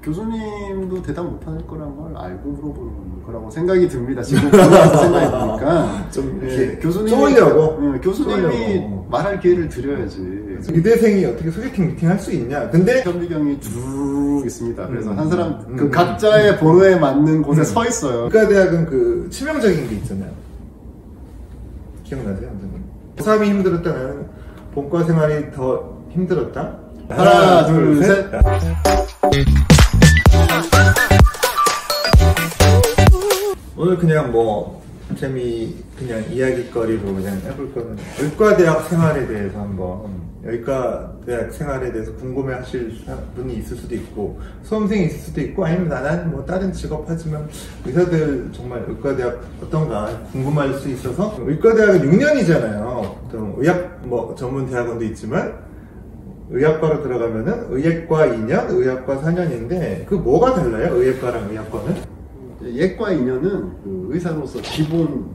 교수님도 대답 못할 거란 걸 알고 물어보는 거라고 생각이 듭니다. 지금 생각이 드니까 좀 이렇게 교수님이 말할 기회를 드려야지. 의대생이 어떻게 소개팅 미팅 할 수 있냐? 근데 현미경이 쭉 있습니다. 그래서 한 사람 그 각자의 번호에 맞는 곳에 서 있어요. 의과대학은 그 치명적인 게 있잖아요. 기억나세요? 고3이 힘들었다, 나는 본과 생활이 더 힘들었다. 하나, 둘, 셋. 오늘 그냥 뭐 그냥 이야기거리로 그냥 해볼 거는 의과대학 생활에 대해서 한번, 의과대학 생활에 대해서 궁금해하실 분이 있을 수도 있고 수험생이 있을 수도 있고, 아니면 나는 뭐 다른 직업 하지만 의사들 정말 의과대학 어떤가 궁금할 수 있어서. 의과대학은 6년이잖아요. 의학 뭐 전문 대학원도 있지만 의학과로 들어가면은 의예과 2년, 의학과 4년인데 그 뭐가 달라요? 의예과랑 의학과는? 예과 2년은 그 의사로서 기본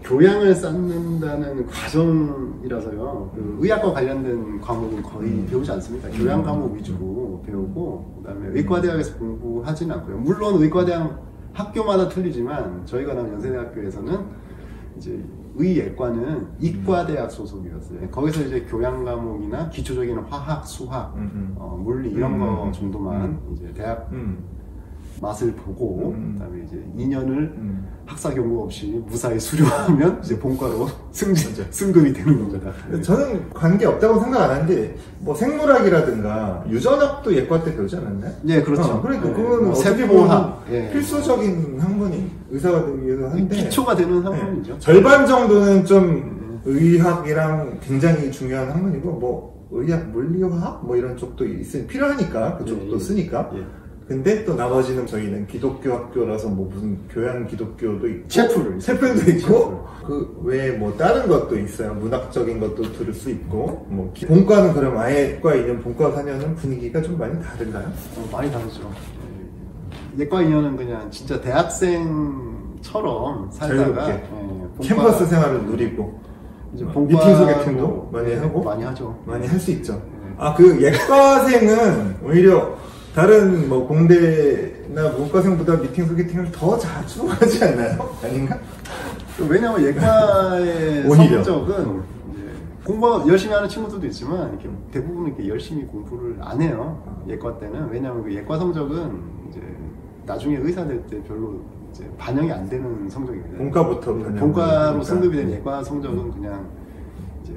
교양을 쌓는다는 과정이라서요. 그 의학과 관련된 과목은 거의 배우지 않습니다. 교양 과목 위주로 배우고, 그다음에 의과대학에서 공부하지는 않고요. 물론 의과대학 학교마다 틀리지만 저희가 나온 연세대학교에서는 이제 의예과는 이과대학 소속이었어요. 거기서 이제 교양 과목이나 기초적인 화학, 수학, 물리 이런 거 정도만 이제 대학 맛을 보고, 그다음에 이제 2년을 학사 경고 없이 무사히 수료하면 이제 본과로 승급이 되는 겁니다. 저는 관계 없다고 생각 안 하는데, 뭐 생물학이라든가 유전학도 예과 때 배우지 않았나요? 네, 그렇죠. 그러니까 네, 그거는 뭐 어떻게 세포학, 보면 필수적인 학문이 의사가 되기 위해서 하는데, 기초가 되는 학문이죠. 절반 정도는 좀 의학이랑 굉장히 중요한 학문이고, 뭐 의학, 물리화학 뭐 이런 쪽도 필요하니까 그쪽도 쓰니까. 근데 또 나머지는 저희는 기독교 학교라서 뭐 무슨 교양 기독교도 있고 체풀도 있고 그 외에 뭐 다른 것도 있어요. 문학적인 것도 들을 수 있고. 뭐 본과는 그럼 아예 과 2년, 본과 4년은 분위기가 좀 많이 다른가요? 많이 다르죠. 예과 2년은 그냥 진짜 대학생처럼 살다가 캠퍼스 생활을 누리고 이제 미팅 소개팅도 많이 하고 많이 하죠. 많이 할 수 있죠. 그 예과생은 오히려 다른 뭐 공대나 문과생보다 미팅 소개팅을 더 자주 하지 않나요? 아닌가? 왜냐면 예과의 성적은 공부 열심히 하는 친구들도 있지만 이렇게 대부분 이렇게 열심히 공부를 안 해요. 예과 때는. 왜냐면 그 예과 성적은 이제 나중에 의사 될 때 별로 이제 반영이 안 되는 성적입니다. 본과부터 본과로 승급이 된 예과 성적은 그냥 이제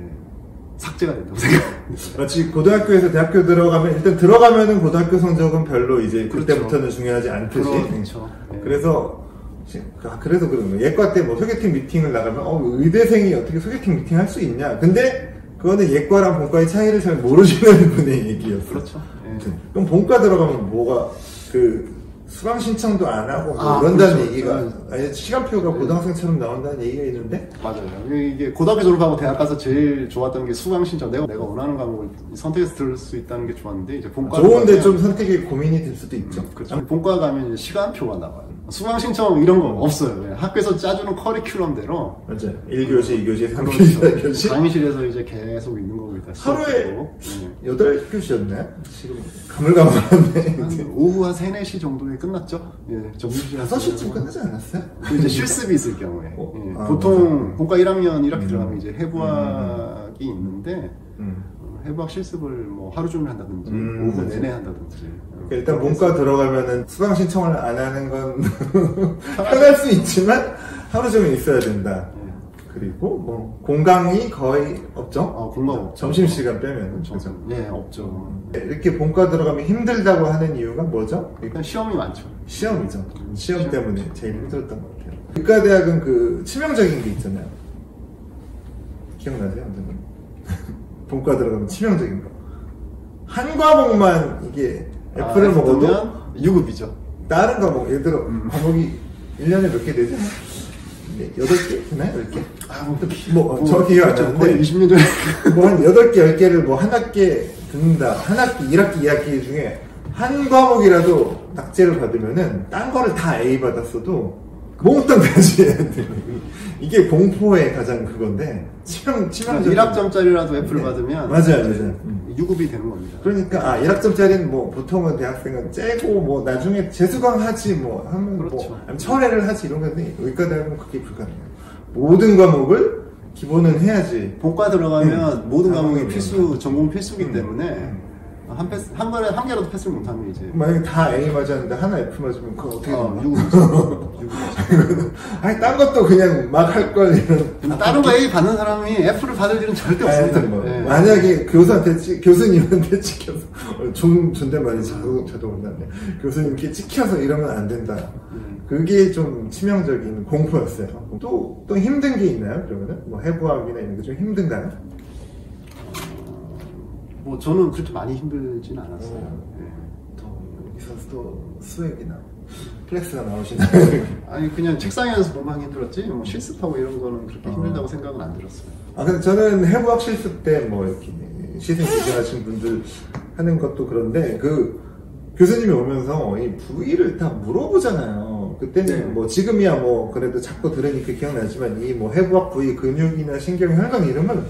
삭제가 된다고 생각합니다. 마치 고등학교에서 대학교 들어가면 일단 들어가면은 고등학교 성적은 별로 이제 그때부터는 중요하지 않듯이. 그렇죠. 그래서 그래서 그런 거예요. 예과 때 뭐 소개팅 미팅을 나가면 의대생이 어떻게 소개팅 미팅 할 수 있냐. 근데 그거는 예과랑 본과의 차이를 잘 모르시는 분의 얘기였어요. 그렇죠. 그럼 본과 들어가면 뭐가 수강 신청도 안 하고 뭐 이런다는 그렇죠. 얘기가, 아니 시간표가 고등학생처럼 나온다는 얘기가 있는데. 맞아요. 이게 고등학교 졸업하고 대학 가서 제일 좋았던 게 수강 신청. 내가 원하는 과목을 선택해서 들을 수 있다는 게 좋았는데, 이제 본과 좋은데 좀 선택이 고민이 될 수도 있죠. 그렇죠. 본과 가면 이제 시간표가 나와요. 수강 신청 이런 거 없어요. 학교에서 짜주는 커리큘럼대로. 맞아요. 1교시, 2교시, 3교시, 4교시. 강의실에서 이제 계속 있는 겁니다. 하루에 8교시였나요? 지금 가물가물한데. 오후 한 3, 4시 정도에 끝났죠? 점심시간 5시쯤 끝나지 않았어요? 이제 실습이 있을 경우에. 보통 본과 1학년 이렇게 들어가면 이제 해부학이 있는데, 해부학 실습을 뭐 하루 종일 한다든지, 오후 내내 한다든지. 일단 본과 들어가면은 수강 신청을 안 하는 건 편할 수 있지만 하루 종일 있어야 된다. 그리고 뭐 공강이 거의 없죠? 공강 없죠. 점심시간 빼면은. 그렇죠. 없죠. 이렇게 본과 들어가면 힘들다고 하는 이유가 뭐죠? 일단 시험이 많죠. 시험이죠. 시험 때문에 제일 힘들었던 것 같아요. 의과대학은 그 치명적인 게 있잖아요. 기억나세요? 본과 들어가면 치명적인 거. 한 과목만 이게 F를 먹어도 유급이죠. 다른 과목, 예를 들어 과목이 1년에 몇 개 되죠? 8개? 되나요? 10개? 뭐 정확히 기억 안 나는데 거의 20년 전에 뭐 한 8개, 10개를 뭐 한 학기에 듣는다. 한 학기, 1학기, 2학기 중에 한 과목이라도 낙제를 받으면은 딴 거를 다 A 받았어도 몽땅 다시 해야 돼. 이게 공포의 가장 그건데 치명적 1학점짜리라도 F를 받으면 맞아요. 유급이 되는 겁니다. 그러니까 1학점짜리는 뭐 보통은 대학생은 째고 뭐 나중에 재수강 하지 뭐 하면 그렇죠. 뭐 아니면 철회를 하지 이런 건데 의과대학은 그게 불가능해요. 모든 과목을 기본은 해야지. 본과 들어가면 모든 과목이 필수 전공 필수기 때문에 한 번에 한 개라도 패스를 못하면 이제 만약에 다 A 맞았는데 하나 F 맞으면 그거 어떻게 되나? 아니 딴 것도 그냥 막 할 걸 이런. 다른 거 A 받는 사람이 F를 받을 일은 절대 없습니다. 뭐, 네. 만약에 교수님한테 찍혀서 존댓말이 자동으로 나네. 교수님께 찍혀서 이러면 안 된다. 그게 좀 치명적인 공포였어요. 또 힘든 게 있나요? 그러면은 뭐 해부학이나 이런 게 좀 힘든가요? 뭐 저는 그렇게 많이 힘들진 않았어요. 네. 여기서 또 수액이나 플렉스가 나오시나요? 아니 그냥 책상에서 보면 힘들었지 뭐 실습하고 이런 거는 그렇게 힘들다고 생각은 안 들었어요. 근데 저는 해부학 실습 때 뭐 이렇게 시생 기증하신 분들 하는 것도 그런데 그 교수님이 오면서 이 부위를 다 물어보잖아요. 그때는 뭐 지금이야 뭐 그래도 자꾸 들으니까 기억나지만 이 뭐 해부학 부위 근육이나 신경 혈관 이름은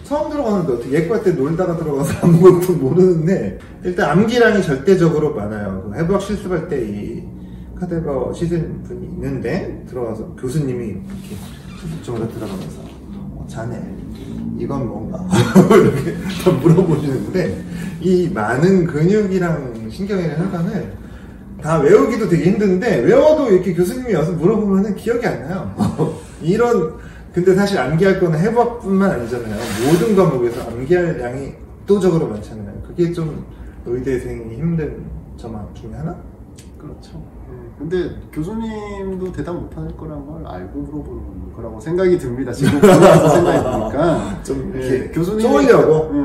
처음 들어가는데 어떻게 예과 때 놀다가 들어가서 아무것도 모르는데 일단 암기량이 절대적으로 많아요. 그 해부학 실습할 때 이 카데버 시즌 분이 있는데 들어가서 교수님이 이렇게 실습적으로 들어가면서 자네 이건 뭔가 이렇게 다 물어보시는데 이 많은 근육이랑 신경이랑 혈관을 다 외우기도 되게 힘든데 외워도 이렇게 교수님이 와서 물어보면은 기억이 안 나요. 근데 사실 암기할 거는 해부학뿐만 아니잖아요. 모든 과목에서 암기할 양이 압도적으로 많잖아요. 그게 좀 의대생이 힘든 점 중에 하나? 그렇죠. 근데 교수님도 대답 못할 거란 걸 알고 물어보는 거라고 생각이 듭니다. 지금 들어와서 생각이 드니까 좀 이렇게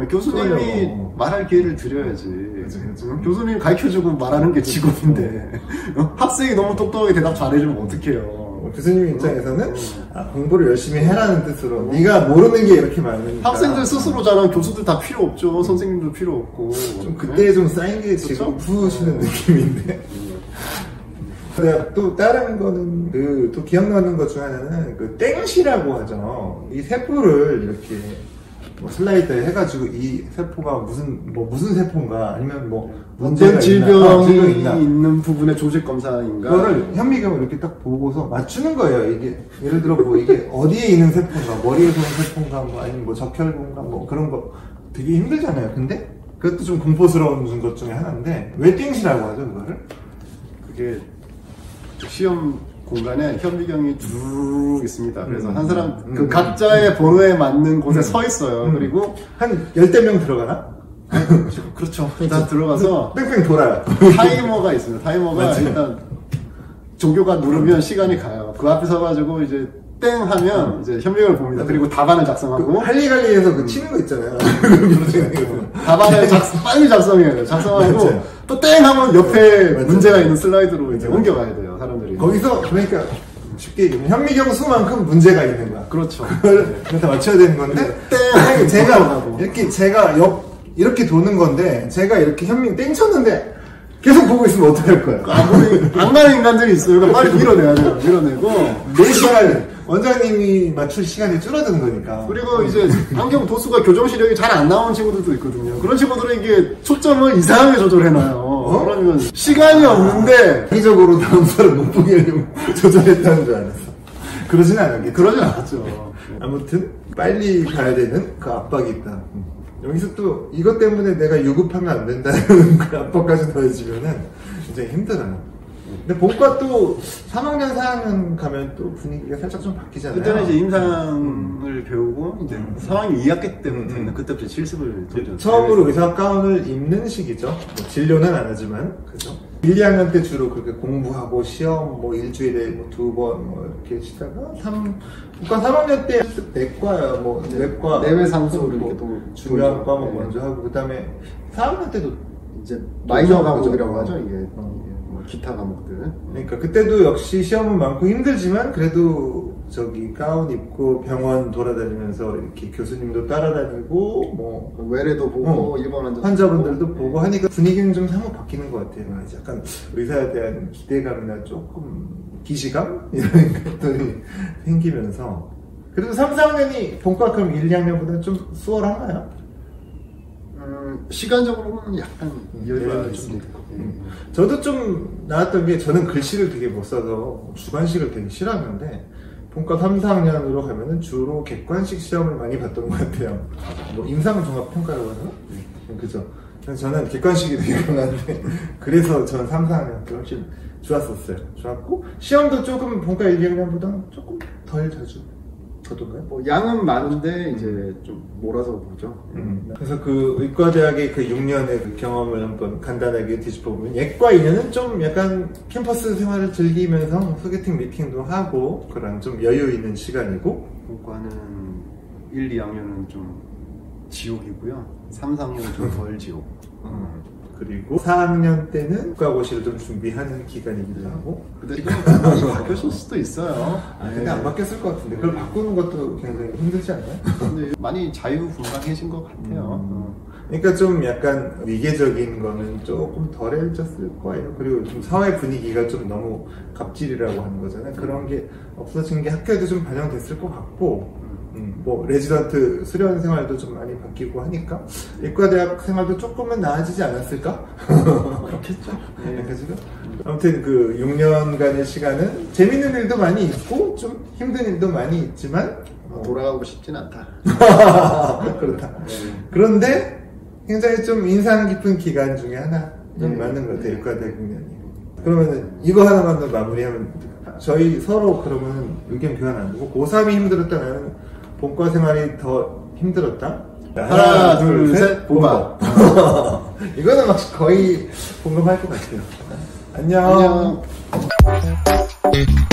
교수님이 말할 기회를 드려야지. 그렇죠. 교수님 가르쳐주고 말하는 게 직업인데 학생이 너무 똑똑하게 대답 잘해주면 어떡해요. 교수님 입장에서는 공부를 열심히 해라는 뜻으로 네가 모르는 게 이렇게 많으니까 학생들 스스로 잘하면 교수들 다 필요 없죠. 선생님도 필요 없고 좀 그때 좀 쌓인 게 지금 푸시는 느낌인데 또 다른 거는 또 기억나는 것 중 하나는 그 땡시라고 하죠. 이 세포를 이렇게 뭐 슬라이드에 해가지고 이 세포가 무슨 세포인가 아니면 뭐 어떤 질병이 있는 부분의 조직 검사인가 그거를 현미경을 이렇게 딱 보고서 맞추는 거예요. 이게 예를 들어 뭐 이게 어디에 있는 세포인가 머리에서 오는 세포인가 뭐 아니면 뭐 적혈구인가 뭐 그런 거 되게 힘들잖아요. 근데 그것도 좀 공포스러운 것 중에 하나인데 왜 땡시라고 하죠 그거를? 그게 시험 공간에 현미경이 쭉 있습니다. 그래서 한 사람 그 각자의 번호에 맞는 곳에 서 있어요. 그리고 한 10명 들어가나? 그렇죠. 다 들어가서 뺑뺑 돌아요. 타이머가 있습니다. 타이머가 맞지? 일단 조교가 누르면 시간이 가요. 그 앞에 서가지고 이제 땡 하면 이제 현미경을 봅니다. 그리고 답안을 작성하고 할리갈리에서 그 치는 거 있잖아요. 답안을 빨리 작성해야 돼요. 작성하고 또 땡 하면 옆에 문제가 있는 슬라이드로 이제 옮겨가야 돼요. 사람들이 거기서 그러니까 쉽게 얘기하면 현미경 수만큼 문제가 있는 거야. 그렇죠. 그걸 다 맞춰야 되는 건데 땡 제가 이렇게 도는 건데 제가 이렇게 현미경 땡 쳤는데 계속 보고 있으면 어떡할 거야? 악마의 인간들이 있어요. 그러니까 빨리 밀어내야 돼요. 밀어내고 4시간 원장님이 맞출 시간이 줄어드는 거니까. 그리고 이제 안경 도수가 교정 시력이 잘 안 나오는 친구들도 있거든요. 그런 친구들은 이게 초점을 이상하게 조절해놔요. 그러면 시간이 없는데 기적으로 다음 사람 못 보게 하려고 조절했다는 줄 알았어. 그러진 않았겠지. 그러진 않았죠. 아무튼 빨리 가야 되는 그 압박이 있다. 여기서 또 이것 때문에 내가 유급하면 안 된다는 그 압박까지 더해지면은 굉장히 힘들어요. 근데 본과 또 3학년, 4학년 가면 또 분위기가 살짝 좀 바뀌잖아요. 그때는 이제 임상을 배우고 이제 3학년 2학기 때부터는 그때부터 실습을 처음으로 의사 가운을 입는 시기죠. 뭐 진료는 안 하지만 그죠. 1, 2학년 때 주로 그렇게 공부하고 시험 뭐 일주일에 뭐 2번 뭐 이렇게 치다가 본과 3학년 때 내과요. 뭐 내과 내외 상수 이렇게 또 중요한 과목 먼저 하고 그다음에 4학년 때도 이제 마이너 과목이라고 하죠. 이게 기타 과목들. 그러니까 그때도 역시 시험은 많고 힘들지만 그래도 저기 가운 입고 병원 돌아다니면서 이렇게 교수님도 따라다니고 뭐 외래도 보고 일본 환자분들도 보고 하니까 분위기는 좀 사뭇 바뀌는 것 같아요. 약간 의사에 대한 기대감이나 조금 기시감 이런 것들이 생기면서 그래도 3, 4학년이 본과 그럼 1, 2학년보다 좀 수월한가요? 시간적으로는 약간 여유가 네, 있습니다. 저도 좀 나왔던 게 저는 글씨를 되게 못 써서 주관식을 되게 싫어하는데 본과 3, 4학년으로 가면은 주로 객관식 시험을 많이 봤던 것 같아요. 뭐 임상종합평가라고 하나? 그죠. 그래서 저는 객관식이 되게 강한데 그래서 저는 3, 4학년 때 훨씬 좋았었어요. 좋았고 시험도 조금 본과 1, 2학년보다 조금 덜 자주 보던가요? 뭐 양은 많은데 이제 좀 몰아서 보죠. 그래서 그 의과대학의 그 6년의 그 경험을 한번 간단하게 뒤집어보면 예과 2년은 좀 약간 캠퍼스 생활을 즐기면서 소개팅 미팅도 하고 그런 좀 여유 있는 시간이고 본과는 1, 2학년은 좀 지옥이고요. 3, 4학년은 좀 덜 지옥. 그리고 4학년 때는 국가고시를 좀 준비하는 기간이기도 하고 근데 지금 많이 바뀌었을 수도 있어요. 근데 안 바뀌었을 것 같은데 그걸 바꾸는 것도 굉장히 힘들지 않나요? 근데 많이 자유분방해진 것 같아요. 그러니까 좀 약간 위계적인 거는 조금 덜해졌을 거예요. 그리고 좀 사회 분위기가 좀 너무 갑질이라고 하는 거잖아요. 그런 게 없어진 게 학교에도 좀 반영됐을 것 같고 뭐 레지던트 수련 생활도 좀 많이 바뀌고 하니까 예과대학 생활도 조금은 나아지지 않았을까? 그렇겠죠. 그죠? 아무튼 그 6년간의 시간은 재밌는 일도 많이 있고 좀 힘든 일도 많이 있지만 돌아가고 싶진 않다. 그렇다. 그런데 굉장히 좀 인상 깊은 기간 중에 하나 맞는 것 같아요. 예과대학 6년이. 그러면 이거 하나만 더 마무리하면 저희 서로 그러면 의견 교환 안 되고 고3이 힘들었다 나는 본과 생활이 더 힘들었다. 하나, 둘, 셋, 본과. 이거는 막 거의 공감할 것 같아요. 안녕. 안녕.